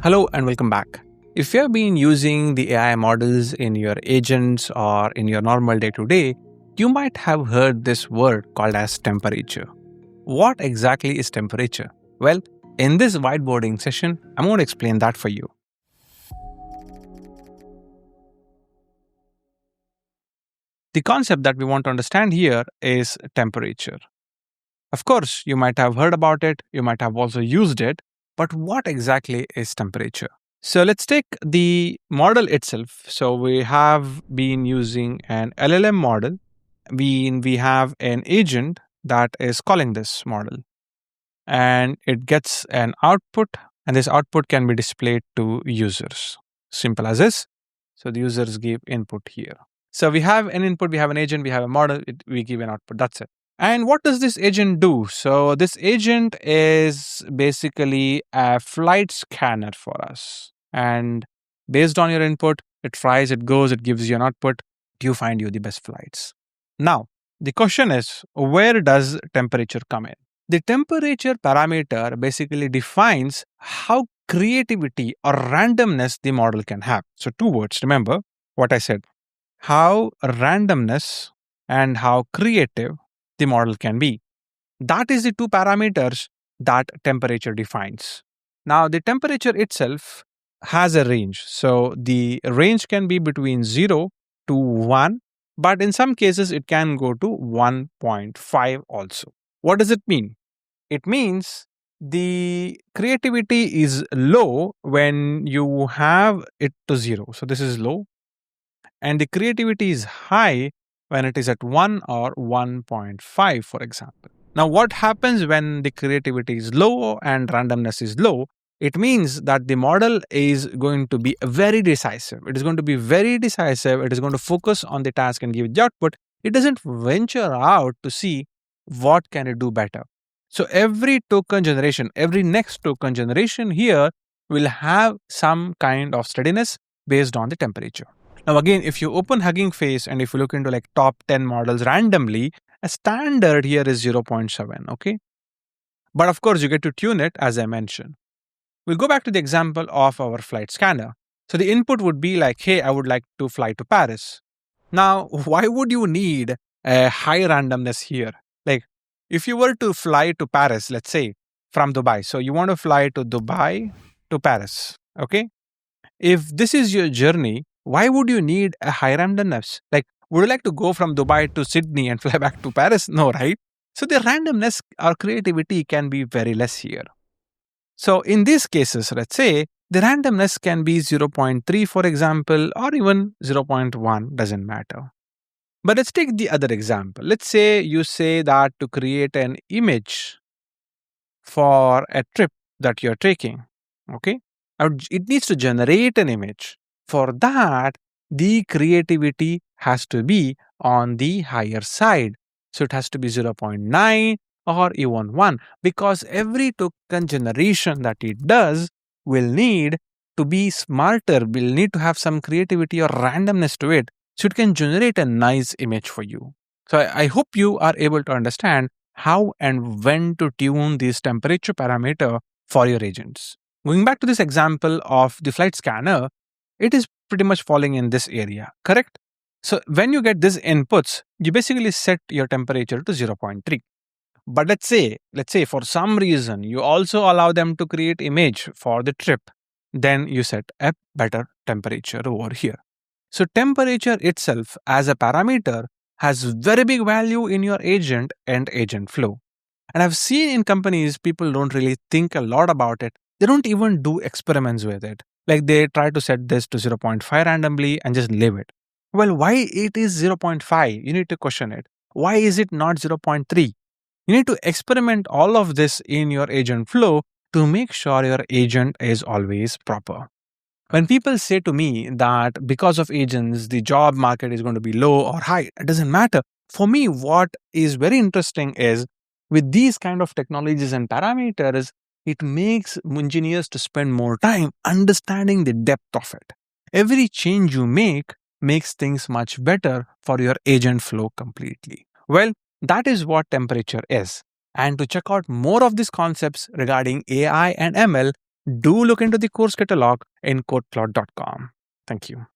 Hello and welcome back. If you have been using the AI models in your agents or in your normal day to day, you might have heard this word called as temperature. What exactly is temperature? Well, in this whiteboarding session, I'm going to explain that for you. The concept that we want to understand here is temperature. Of course, you might have heard about it, you might have also used it, but what exactly is temperature? So let's take the model itself. So we have been using an LLM model. We have an agent that is calling this model and it gets an output, and this output can be displayed to users. Simple as this. So the users give input here. So we have an input, we have an agent, we have a model, we give an output. That's it. And what does this agent do? So this agent is basically a flight scanner for us. And based on your input, it tries, it goes, it gives you an output. You find you the best flights. Now, the question is, where does temperature come in? The temperature parameter basically defines how creativity or randomness the model can have. So, two words, remember what I said, how randomness and how creative the model can be. That is the two parameters that temperature defines. Now, the temperature itself has a range. So, the range can be between 0 to 1, but in some cases, it can go to 1.5 also. What does it mean? It means the creativity is low when you have it to 0. So, this is low. And the creativity is high when it is at 1 or 1.5, for example. Now, what happens when the creativity is low and randomness is low? It means that the model is going to be very decisive. It is going to be very decisive. It is going to focus on the task and give the output. It doesn't venture out to see what can it do better. So every token generation, every next token generation here will have some kind of steadiness based on the temperature. Now, again, if you open Hugging Face and if you look into like top 10 models randomly, a standard here is 0.7, okay? But of course, you get to tune it as I mentioned. We'll go back to the example of our flight scanner. So the input would be like, hey, I would like to fly to Paris. Now, why would you need a high randomness here? Like, if you were to fly to Paris, let's say from Dubai, so you want to fly to Dubai to Paris, okay? If this is your journey, why would you need a high randomness? Like, would you like to go from Dubai to Sydney and fly back to Paris? No, right? So the randomness or creativity can be very less here. So in these cases, let's say the randomness can be 0.3, for example, or even 0.1, doesn't matter. But let's take the other example. Let's say you say that to create an image for a trip that you're taking, okay? It needs to generate an image. For that, the creativity has to be on the higher side. So it has to be 0.9 or even 1, because every token generation that it does will need to be smarter, will need to have some creativity or randomness to it, so it can generate a nice image for you. So I hope you are able to understand how and when to tune this temperature parameter for your agents. Going back to this example of the flight scanner, it is pretty much falling in this area, correct? So when you get these inputs, you basically set your temperature to 0.3. But let's say for some reason you also allow them to create image for the trip, then you set a better temperature over here. So temperature itself as a parameter has very big value in your agent and agent flow. And I've seen in companies, people don't really think a lot about it. They don't even do experiments with it. Like they try to set this to 0.5 randomly and just leave it. Well, why it is 0.5? You need to question it. Why is it not 0.3? You need to experiment all of this in your agent flow to make sure your agent is always proper. When people say to me that because of agents, the job market is going to be low or high, it doesn't matter. For me, what is very interesting is with these kind of technologies and parameters, it makes engineers to spend more time understanding the depth of it. Every change you make makes things much better for your agent flow completely. Well, that is what temperature is. And to check out more of these concepts regarding AI and ML, Do look into the course catalog in KodeKloud.com. Thank you.